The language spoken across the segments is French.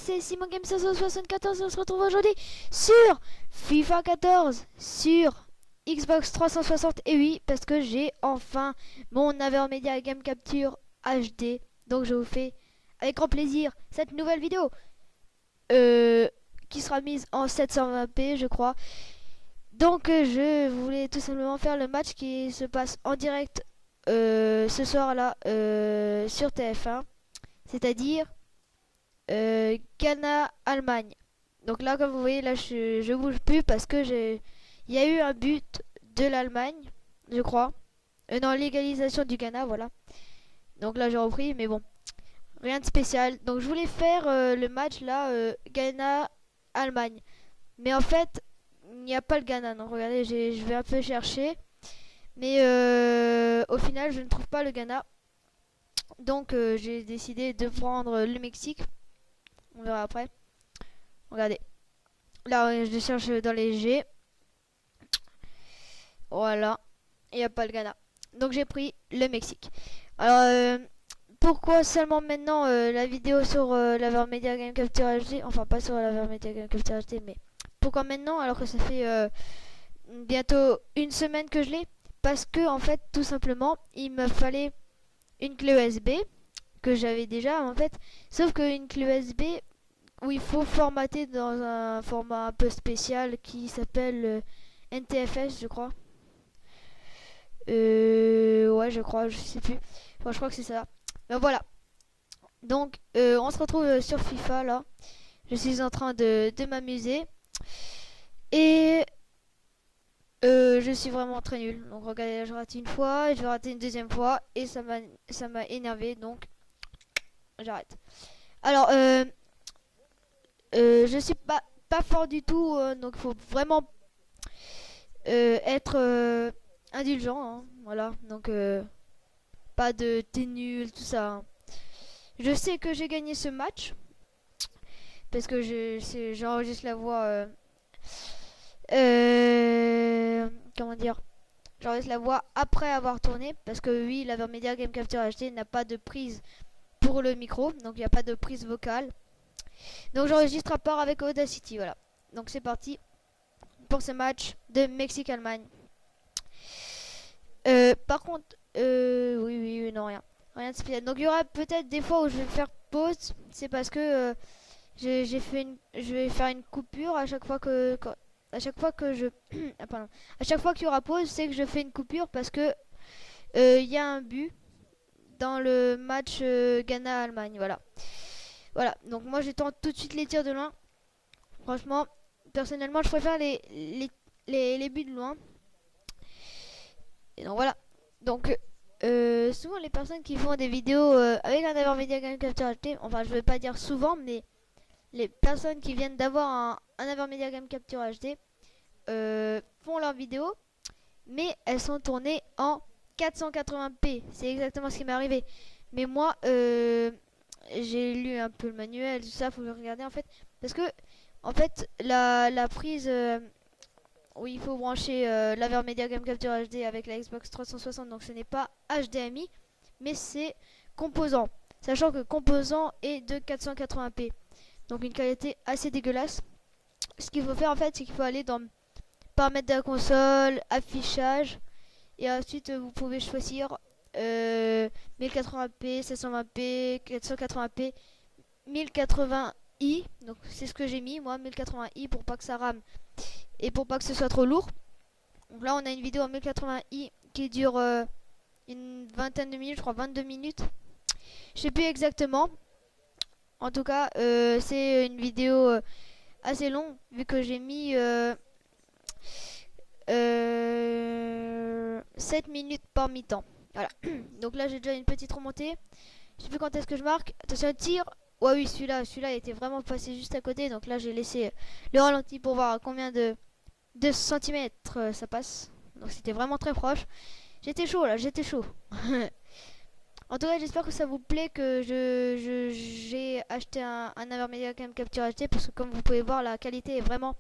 c'est Simon Game 574 et on se retrouve aujourd'hui sur FIFA 14 sur Xbox 360. Et oui, parce que j'ai enfin mon Avermedia Game Capture HD. Donc je vous fais avec grand plaisir cette nouvelle vidéo qui sera mise en 720p je crois. Donc je voulais tout simplement faire le match qui se passe en direct ce soir là sur TF1. C'est-à-dire Ghana-Allemagne. Donc là, comme vous voyez, là, je bouge plus parce que il y a eu un but de l'Allemagne, je crois. Non, l'égalisation du Ghana, voilà. Donc là, j'ai repris, mais bon, rien de spécial. Donc je voulais faire le match là, Ghana-Allemagne. Mais en fait, il n'y a pas le Ghana. Donc regardez, je vais un peu chercher. Mais au final, je ne trouve pas le Ghana. Donc j'ai décidé de prendre le Mexique. On verra après. Regardez. Là, je cherche dans les G. Voilà. Il n'y a pas le Ghana. Donc j'ai pris le Mexique. Alors, pourquoi seulement maintenant la vidéo sur l'Avermedia Game Capture HD? Enfin, pas sur l'Avermedia Game Capture HD, mais pourquoi maintenant alors que ça fait bientôt une semaine que je l'ai? Parce que, en fait, tout simplement, il me fallait une clé USB que j'avais déjà, en fait. Sauf qu'une clé USB où il faut formater dans un format un peu spécial qui s'appelle NTFS, je crois. Ouais, je crois, je sais plus. Enfin, je crois que c'est ça. Ben voilà. Donc, on se retrouve sur FIFA là. Je suis en train de m'amuser. Et je suis vraiment très nul. Donc, regardez, là, je rate une fois, je vais rater une deuxième fois. Et ça m'a énervé. Donc, j'arrête. Alors, je suis pas fort du tout, donc il faut vraiment être indulgent, hein, voilà. Donc pas de t'es nul, tout ça, hein. Je sais que j'ai gagné ce match parce que j'enregistre la voix. Comment dire? J'enregistre la voix après avoir tourné parce que oui, l'Avermedia Game Capture HD n'a pas de prise pour le micro, donc il n'y a pas de prise vocale. Donc j'enregistre à part avec Audacity, voilà. Donc c'est parti pour ce match de Mexique-Allemagne. Par contre, oui, non, rien de spécial. Donc il y aura peut-être des fois où je vais faire pause. C'est parce que je vais faire une coupure à chaque fois à chaque fois que je, ah, pardon, à chaque fois qu'il y aura pause, c'est que je fais une coupure parce que il y a un but dans le match Ghana-Allemagne, voilà. Voilà. Donc moi je tente tout de suite les tirs de loin. Franchement, personnellement, je préfère les buts de loin. Et donc voilà. Donc souvent les personnes qui font des vidéos avec un Avermedia Game Capture HD, enfin je vais pas dire souvent, mais les personnes qui viennent d'avoir un Avermedia Game Capture HD font leurs vidéos, mais elles sont tournées en 480p. C'est exactement ce qui m'est arrivé. Mais moi, j'ai lu un peu le manuel, tout ça, faut le regarder en fait. Parce que, en fait, la prise où il faut brancher l'Avermedia Game Capture HD avec la Xbox 360, donc ce n'est pas HDMI, mais c'est composant. Sachant que composant est de 480p. Donc une qualité assez dégueulasse. Ce qu'il faut faire en fait, c'est qu'il faut aller dans paramètres de la console, affichage, et ensuite vous pouvez choisir 1080p, 720p, 480p, 1080i. Donc c'est ce que j'ai mis moi, 1080i, pour pas que ça rame et pour pas que ce soit trop lourd. Donc là on a une vidéo en 1080i qui dure une vingtaine de minutes, je crois 22 minutes. Je sais plus exactement. En tout cas c'est une vidéo assez longue vu que j'ai mis 7 minutes par mi-temps. Voilà. Donc là j'ai déjà une petite remontée. Je sais plus quand est-ce que je marque. Attention, tir. Ouais, oui, celui-là était vraiment passé juste à côté. Donc là j'ai laissé le ralenti pour voir à combien de centimètres ça passe. Donc c'était vraiment très proche. J'étais chaud là, j'étais chaud. En tout cas, j'espère que ça vous plaît que j'ai acheté un Avermedia Game Capture HD, parce que comme vous pouvez voir, la qualité est vraiment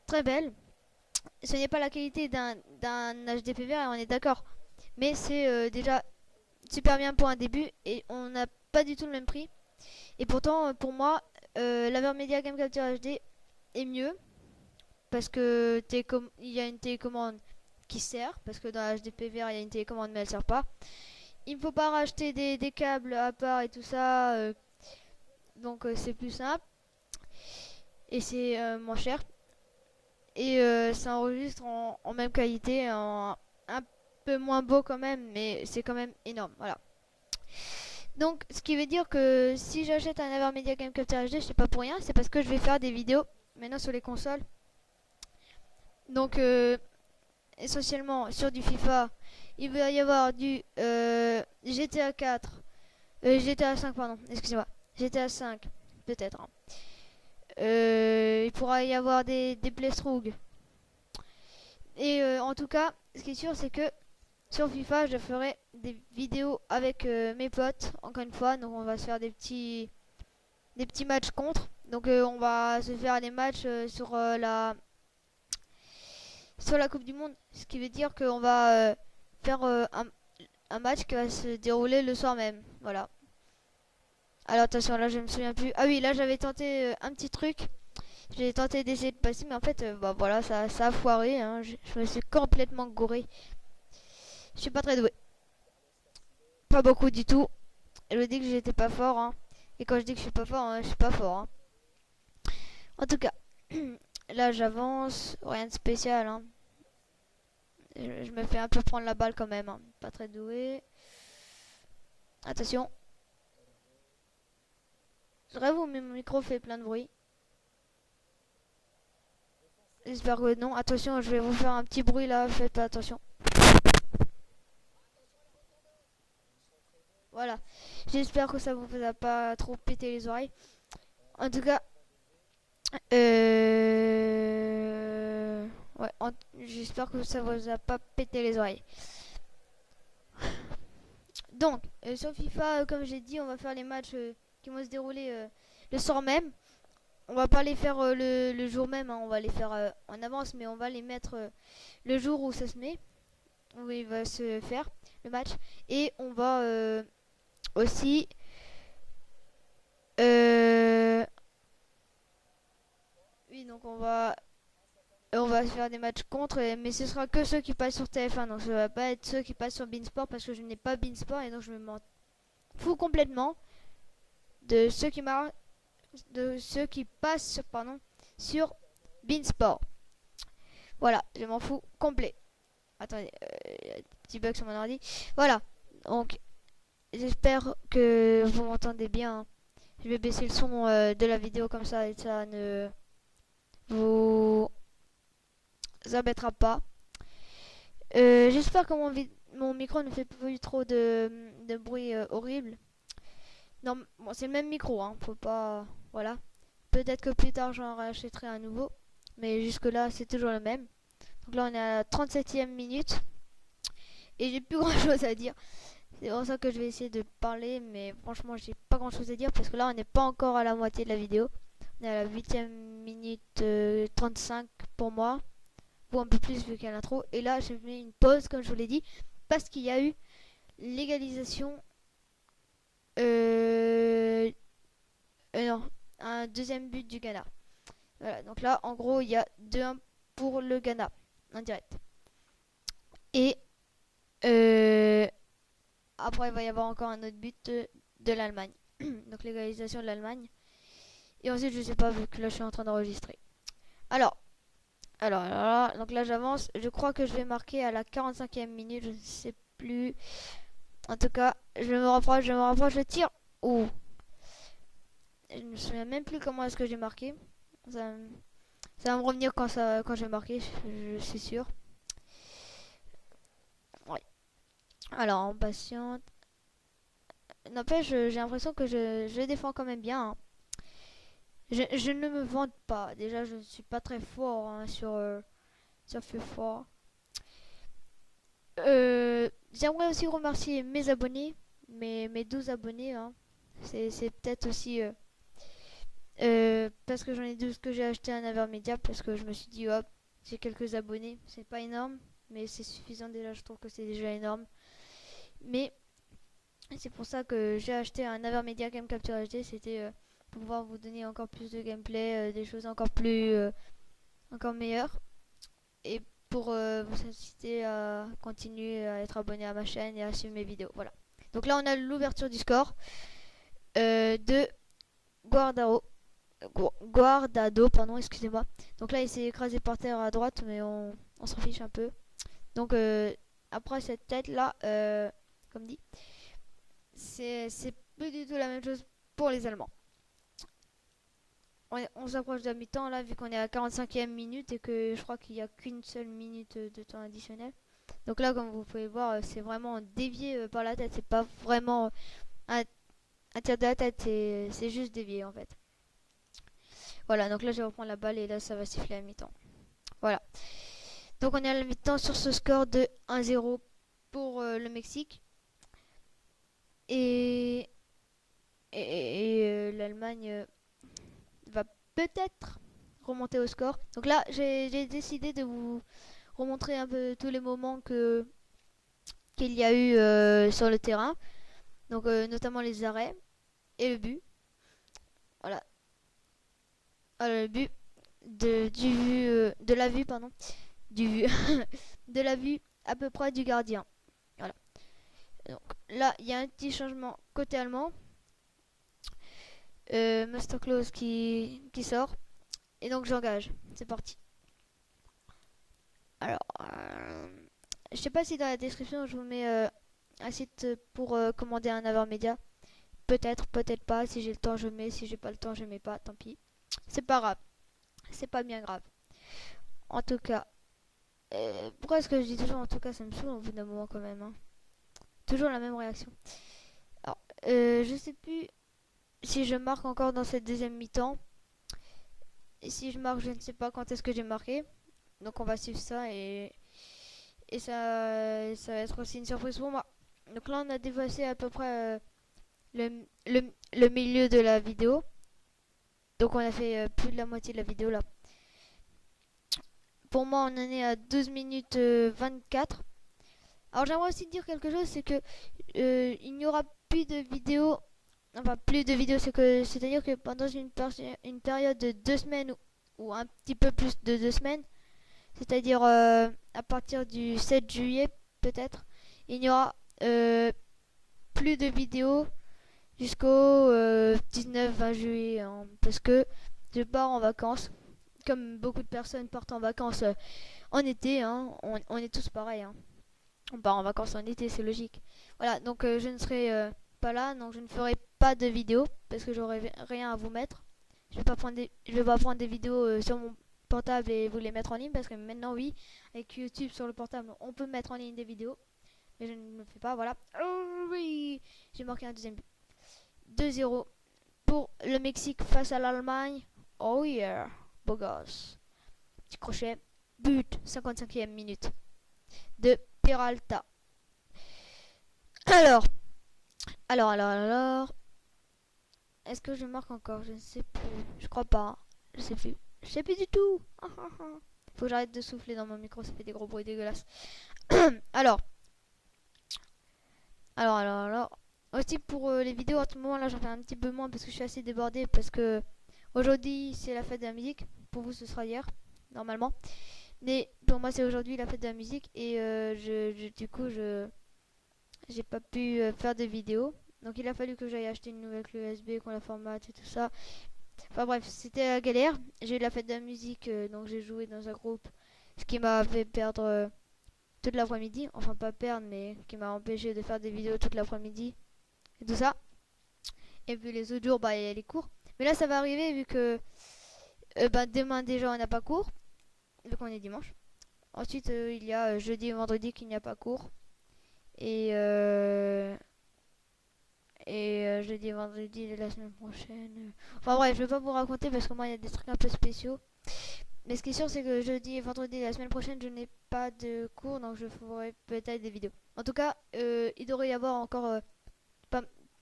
très belle. Ce n'est pas la qualité d'un HD PVR, on est d'accord. Mais c'est déjà super bien pour un début, et on n'a pas du tout le même prix. Et pourtant, pour moi, l'Avermedia Game Capture HD est mieux parce que il y a une télécommande qui sert, parce que dans la HDPVR il y a une télécommande mais elle sert pas. Il ne faut pas racheter des câbles à part et tout ça, donc c'est plus simple et c'est moins cher. Et ça enregistre en même qualité, un peu moins beau quand même, mais c'est quand même énorme. Voilà. Donc, ce qui veut dire que si j'achète un AverMedia Game Capture HD, c'est pas pour rien, c'est parce que je vais faire des vidéos maintenant sur les consoles. Donc, essentiellement sur du FIFA, il va y avoir du GTA 4, GTA 5, pardon, excusez-moi, GTA 5, peut-être. Hein. Il pourra y avoir des Playthrough. Et en tout cas, ce qui est sûr, c'est que sur FIFA, je ferai des vidéos avec mes potes, encore une fois. Donc on va se faire des petits matchs contre. Donc on va se faire des matchs sur la Coupe du Monde. Ce qui veut dire qu'on va faire un match qui va se dérouler le soir même. Voilà. Alors attention, là je me souviens plus. Ah oui, là j'avais tenté un petit truc. J'ai tenté d'essayer de passer, mais en fait, bah voilà, ça a foiré. Hein. Je me suis complètement gouré. Je suis pas très doué. Pas beaucoup du tout. Je dis que j'étais pas fort. Hein. Et quand je dis que je suis pas fort, hein, je suis pas fort. Hein. En tout cas, là j'avance. Rien de spécial. Hein. Je me fais un peu prendre la balle quand même. Hein. Pas très doué. Attention. Je rêve où mon micro fait plein de bruit. J'espère que non. Attention, je vais vous faire un petit bruit là. Faites pas attention. Voilà. J'espère que ça vous a pas trop pété les oreilles. En tout cas, ouais, j'espère que ça vous a pas pété les oreilles. Donc, sur FIFA, comme j'ai dit, on va faire les matchs qui vont se dérouler le soir même. On va pas les faire le jour même, hein, on va les faire en avance, mais on va les mettre le jour où ça se met, où il va se faire le match. Et on va aussi oui, donc on va se faire des matchs contre, mais ce sera que ceux qui passent sur TF1, donc ça va pas être ceux qui passent sur Beansport parce que je n'ai pas Beansport et donc je m'en fous complètement de ceux qui passent pardon, sur Beansport. Voilà, je m'en fous complet. Attendez, petit bug sur mon ordi. Voilà, donc j'espère que vous m'entendez bien. Hein. Je vais baisser le son de la vidéo comme ça et ça ne vous embêtera pas. J'espère que mon micro ne fait plus trop de bruit horrible. Non, bon, c'est le même micro, hein, faut pas... Voilà. Peut-être que plus tard j'en rachèterai un nouveau. Mais jusque là c'est toujours le même. Donc là on est à la 37e minute. Et j'ai plus grand chose à dire. C'est pour ça que je vais essayer de parler. Mais franchement j'ai pas grand chose à dire. Parce que là on n'est pas encore à la moitié de la vidéo. On est à la 8e minute 35 pour moi. Ou un peu plus vu qu'il y a l'intro. Et là j'ai mis une pause comme je vous l'ai dit. Parce qu'il y a eu l'égalisation. Non, un deuxième but du Ghana. Voilà, donc là, en gros, il y a 2-1 pour le Ghana, en direct. Et après, il va y avoir encore un autre but de l'Allemagne. Donc l'égalisation de l'Allemagne. Et ensuite, je sais pas, vu que là, je suis en train d'enregistrer. Alors, donc là, j'avance. Je crois que je vais marquer à la 45e minute, je ne sais plus. En tout cas, je me rapproche, je tire. Ouh. Je me souviens même plus comment est-ce que j'ai marqué. Ça va me revenir quand je vais marquer, je suis sûr. Ouais. Alors, on patiente. N'empêche, j'ai l'impression que je défends quand même bien. Hein. Je ne me vante pas. Déjà, je ne suis pas très fort hein, sur FIFA. J'aimerais aussi remercier mes abonnés, mes 12 abonnés. Hein. C'est peut-être aussi parce que j'en ai 12 que j'ai acheté un Avermedia parce que je me suis dit hop, j'ai quelques abonnés, c'est pas énorme, mais c'est suffisant déjà, je trouve que c'est déjà énorme. Mais c'est pour ça que j'ai acheté un Avermedia Game Capture HD, c'était pouvoir vous donner encore plus de gameplay, des choses encore meilleures, et pour vous inciter à continuer à être abonné à ma chaîne et à suivre mes vidéos. Voilà. Donc là, on a l'ouverture du score de Guardado, pardon, excusez-moi. Donc là, il s'est écrasé par terre à droite, mais on s'en fiche un peu. Donc après cette tête là, comme dit, c'est plus du tout la même chose pour les Allemands. On s'approche de la mi-temps là, vu qu'on est à 45e minute et que je crois qu'il n'y a qu'une seule minute de temps additionnel. Donc là, comme vous pouvez voir, c'est vraiment dévié par la tête. C'est pas vraiment un tir de la tête, c'est juste dévié en fait. Voilà, donc là je vais reprendre la balle et là ça va siffler à mi-temps. Voilà. Donc on est à la mi-temps sur ce score de 1-0 pour le Mexique. Et l'Allemagne va peut-être remonter au score. Donc là, j'ai décidé de vous remontrer un peu tous les moments qu'il y a eu sur le terrain. Donc notamment les arrêts et le but. Voilà. Alors, le but de la vue, pardon. De la vue à peu près du gardien. Voilà. Donc là, il y a un petit changement côté allemand. Masterclass qui sort. Et donc j'engage. C'est parti. Alors, je sais pas si dans la description je vous mets un site pour commander un Avermedia. Peut-être, peut-être pas. Si j'ai le temps, je mets. Si j'ai pas le temps, je mets pas. Tant pis. C'est pas grave. C'est pas bien grave. En tout cas, pourquoi est-ce que je dis toujours en tout cas, ça me saoule au bout d'un moment quand même. Hein. Toujours la même réaction. Alors, je sais plus si je marque encore dans cette deuxième mi-temps. Et si je marque, je ne sais pas quand est-ce que j'ai marqué. Donc on va suivre ça et ça va être aussi une surprise pour moi. Donc là on a dépassé à peu près le milieu de la vidéo. Donc on a fait plus de la moitié de la vidéo là. Pour moi on en est à 12 minutes 24. Alors j'aimerais aussi dire quelque chose, c'est que il n'y aura plus de vidéos. Enfin plus de vidéos, c'est-à-dire que pendant une période de 2 semaines ou un petit peu plus de 2 semaines, c'est-à-dire à partir du 7 juillet peut-être, il n'y aura plus de vidéos jusqu'au 19-20 juillet, hein, parce que je pars en vacances, comme beaucoup de personnes partent en vacances en été, hein, on est tous pareils, hein. On part en vacances en été, c'est logique. Voilà, donc je ne serai pas là, donc je ne ferai pas de vidéos, parce que j'aurai rien à vous mettre. Je vais pas prendre des vidéos sur mon portable et vous les mettre en ligne, parce que maintenant oui, avec YouTube sur le portable on peut mettre en ligne des vidéos, mais je ne le fais pas. Voilà. Oh oui, j'ai marqué un deuxième but. 2-0 pour le Mexique face à l'Allemagne. Oh yeah, beau gosse. Petit crochet, but, 55e minute de Peralta. Alors, est-ce que je marque encore? Je ne sais plus, je crois pas, je sais plus. Je sais plus du tout. Faut que j'arrête de souffler dans mon micro, ça fait des gros bruits dégueulasses. alors. Aussi pour les vidéos, à ce moment là, j'en fais un petit peu moins parce que je suis assez débordée. Parce que aujourd'hui, c'est la fête de la musique. Pour vous, ce sera hier, normalement. Mais pour moi, c'est aujourd'hui la fête de la musique. Et du coup, j'ai pas pu faire de vidéos. Donc il a fallu que j'aille acheter une nouvelle clé USB, qu'on la formate et tout ça. Enfin bref, c'était la galère. J'ai eu la fête de la musique, donc j'ai joué dans un groupe, ce qui m'a fait perdre toute l'après-midi. Enfin pas perdre, mais qui m'a empêché de faire des vidéos toute l'après-midi et tout ça. Et puis les autres jours, bah il y a les cours. Mais là ça va arriver vu que demain déjà on n'a pas cours, vu qu'on est dimanche. Ensuite il y a jeudi et vendredi qu'il n'y a pas cours. Et jeudi et vendredi de la semaine prochaine. Enfin bref, je vais pas vous raconter parce que moi il y a des trucs un peu spéciaux. Mais ce qui est sûr, c'est que jeudi et vendredi de la semaine prochaine, je n'ai pas de cours, donc je ferai peut-être des vidéos. En tout cas, il devrait y avoir encore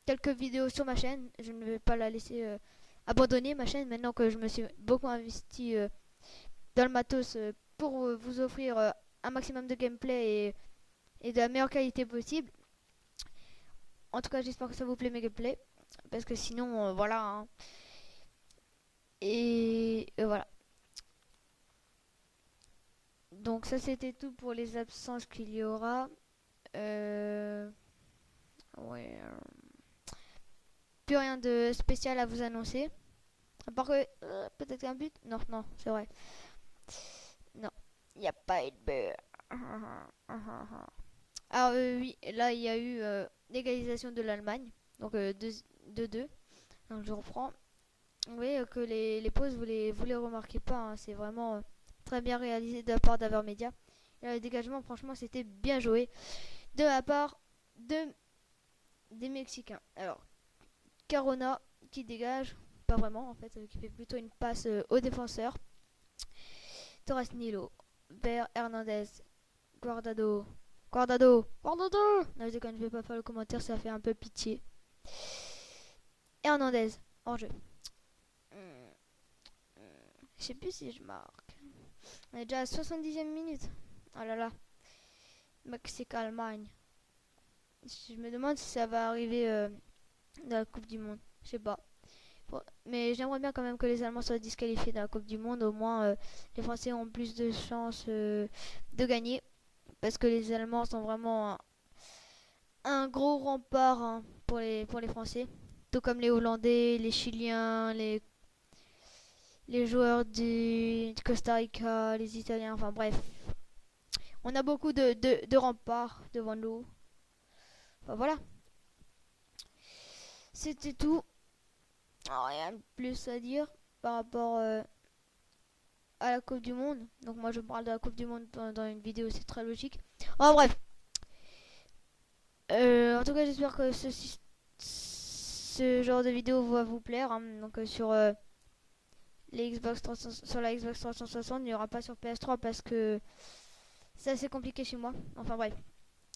quelques vidéos sur ma chaîne. Je ne vais pas la laisser abandonner, ma chaîne, maintenant que je me suis beaucoup investi dans le matos pour vous offrir un maximum de gameplay et de la meilleure qualité possible. En tout cas, j'espère que ça vous plaît mes gameplays, parce que sinon, voilà, hein, Et voilà. Donc ça c'était tout pour les absences qu'il y aura. Ouais. Plus rien de spécial à vous annoncer. À part que peut-être un but. Non, non, c'est vrai. Non, il n'y a pas eu de but. Alors oui, là il y a eu l'égalisation de l'Allemagne. Donc 2-2. Donc je reprends. Vous voyez que les pauses, vous les remarquez pas. Hein. C'est vraiment très bien réalisé de la part d'Avermedia. Et le dégagement, franchement, c'était bien joué de la part de, des Mexicains. Alors, Carona qui dégage, pas vraiment en fait, qui fait plutôt une passe au défenseur. Torres Nilo vers Hernandez. Guardado. Guardado. Guardado. Non, je déconne, je vais pas faire le commentaire, ça fait un peu pitié. Hernandez, en jeu. Je sais plus si je marque. On est déjà à 70e minute. Oh là là. Mexique-Allemagne. Je me demande si ça va arriver dans la Coupe du Monde. Je sais pas. Mais j'aimerais bien quand même que les Allemands soient disqualifiés dans la Coupe du Monde. Au moins, les Français ont plus de chances de gagner. Parce que les Allemands sont vraiment un gros rempart hein, pour les Français. Tout comme les Hollandais, les Chiliens, les joueurs du Costa Rica, les Italiens. Enfin bref. On a beaucoup de remparts devant nous. Enfin voilà. C'était tout. Rien de plus à dire par rapport à la Coupe du Monde. Donc moi je parle de la Coupe du Monde dans une vidéo, c'est très logique. En bref. En tout cas j'espère que ce genre de vidéo va vous plaire. Hein. Donc sur les Xbox 360, sur la Xbox 360, il n'y aura pas sur PS3 parce que c'est assez compliqué chez moi. Enfin bref.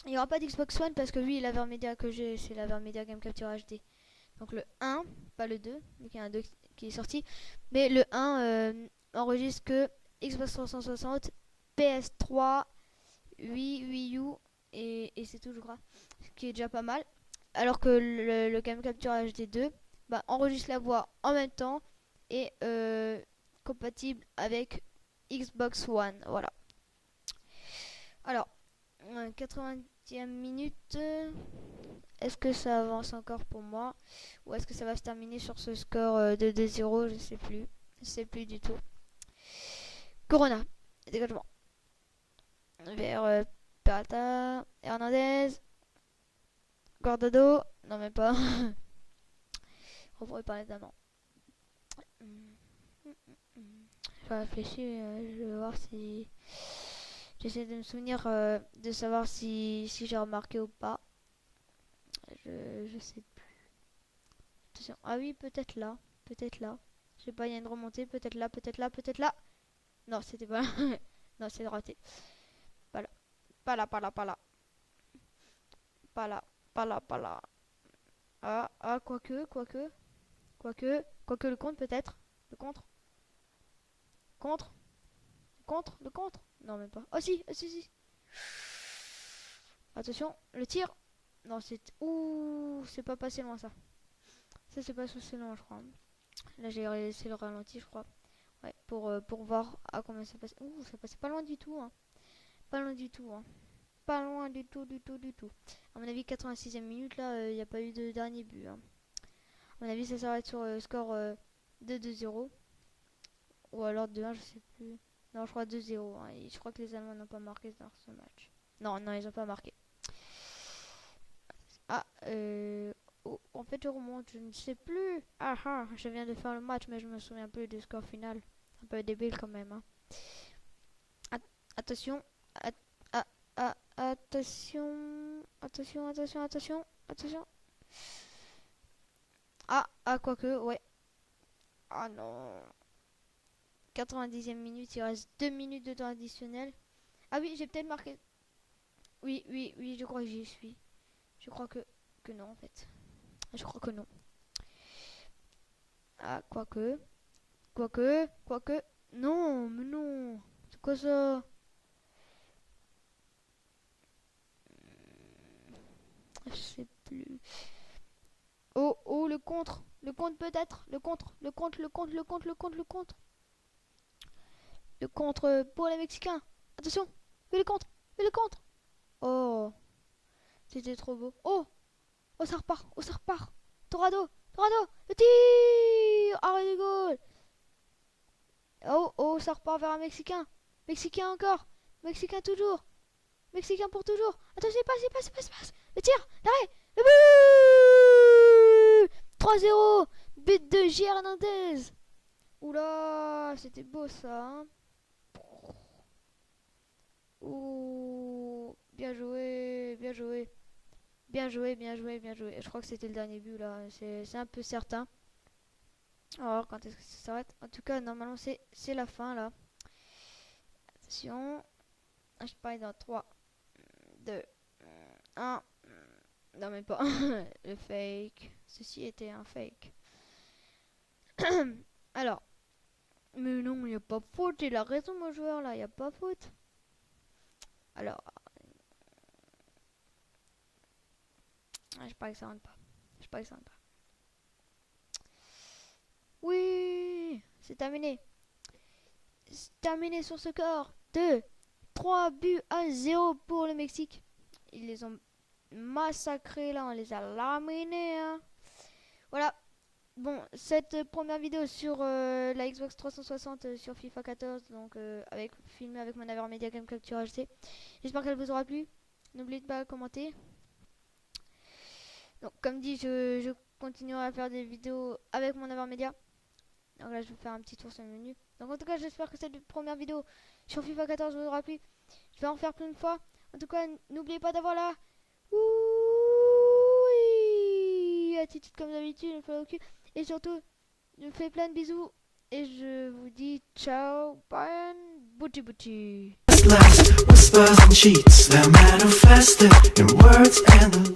Il n'y aura pas d'Xbox One parce que lui l'Avermedia que j'ai c'est l'Avermedia Game Capture HD. Donc le 1, pas le 2, mais il y a un 2 qui est sorti. Mais le 1 enregistre que Xbox 360, PS3, Wii U et c'est tout je crois. Ce qui est déjà pas mal. Alors que le Game Capture HD2 bah, enregistre la voix en même temps et compatible avec Xbox One. Voilà. Alors, 80e minute. Est-ce que ça avance encore pour moi ou est-ce que ça va se terminer sur ce score de 2-0? Je sais plus. Je sais plus du tout. Corona. Dégagement. Vers Peralta. Hernandez. Guardado. Non, même pas. On pourrait parler d'un an. Je vais réfléchir. Je vais voir si. J'essaie de me souvenir de savoir si j'ai remarqué ou pas. Je sais plus. Attention. Ah oui, peut-être là. Peut-être là. Je sais pas, il y a une remontée. Peut-être là, peut-être là, peut-être là. Non, c'était pas là. Non, c'est raté. Pas là. Pas là, pas là, pas là. Pas là, pas là, pas là. Ah, ah, quoique le contre peut-être. Le contre. Contre. Contre, le contre. Non, même pas. Oh si, oh, si, si. Attention, le tir. Non, c'est... Ouh, c'est pas passé loin ça. Ça, c'est pas passé loin, je crois. Là, j'ai laissé le ralenti, je crois. Ouais, pour voir à combien ça passe. Ouh, ça passait pas loin du tout, hein. Pas loin du tout, hein. Pas loin du tout, du tout, du tout. À mon avis, 86e minute, là, il n'y a pas eu de dernier but. Hein. À mon avis, ça s'arrête sur le score de 2-0. Ou alors 2-1, je sais plus. Non, je crois 2-0. Hein. Et je crois que les Allemands n'ont pas marqué dans ce match. Non, non, ils n'ont pas marqué. Ah, oh, en fait, je remonte, je ne sais plus. Ah ah, je viens de faire le match, mais je me souviens plus du score final. Un peu débile quand même. Hein. Attention. Attention. Attention, attention, attention. Attention. Ah, quoique, ouais. Ah non. 90e minute, il reste 2 minutes de temps additionnel. Ah oui, j'ai peut-être marqué. Oui, oui, oui, je crois que j'y suis. Je crois que non, en fait. Je crois que non. Ah, quoique. Quoique. Non, mais non. C'est quoi ça? Je sais plus. Oh, oh, le contre. Le contre peut-être. Le contre. Le contre, le contre, le contre, le contre, le contre. Le contre pour les Mexicains. Attention. Et le contre. Et le contre. Oh. C'était trop beau. Oh. Oh, ça repart. Oh, ça repart. Torado. Torado. Le tir. Arrêt de goal. Oh, oh, ça repart vers un Mexicain. Mexicain encore. Mexicain toujours. Mexicain pour toujours. Attention, il passe. Le tir. L'arrêt. Le but. 3-0. But de J. Hernandez. Oula, c'était beau ça. Hein. Ouh, bien joué, bien joué. Bien joué, bien joué, bien joué. Je crois que c'était le dernier but là. C'est un peu certain. Alors, quand est-ce que ça s'arrête? En tout cas, normalement, c'est la fin là. Attention. Je parie dans 3, 2, 1. Non, mais pas. Le fake. Ceci était un fake. Alors. Mais non, il n'y a pas faute. Il a raison, mon joueur là. Il n'y a pas faute. Alors. Je parie que ça rentre pas. Je parie que ça rentre pas. Oui, c'est terminé. C'est terminé sur ce score de 3 buts à 0 pour le Mexique. Ils les ont massacrés là, on les a laminés. Hein. Voilà. Bon, cette première vidéo sur la Xbox 360 sur FIFA 14, donc filmée avec mon Avermedia Game Capture HD. J'espère qu'elle vous aura plu. N'oubliez pas de commenter. Donc, comme dit, je continuerai à faire des vidéos avec mon Avermedia. Donc là, je vais faire un petit tour sur le menu. Donc, en tout cas, j'espère que cette première vidéo sur FIFA 14 vous aura plu. Je vais en faire plein de fois. En tout cas, n'oubliez pas d'avoir la attitude comme d'habitude, au cul. Et surtout, je vous fais plein de bisous. Et je vous dis ciao, bye, bouti bouti. Whispers on sheets, they're manifested in words and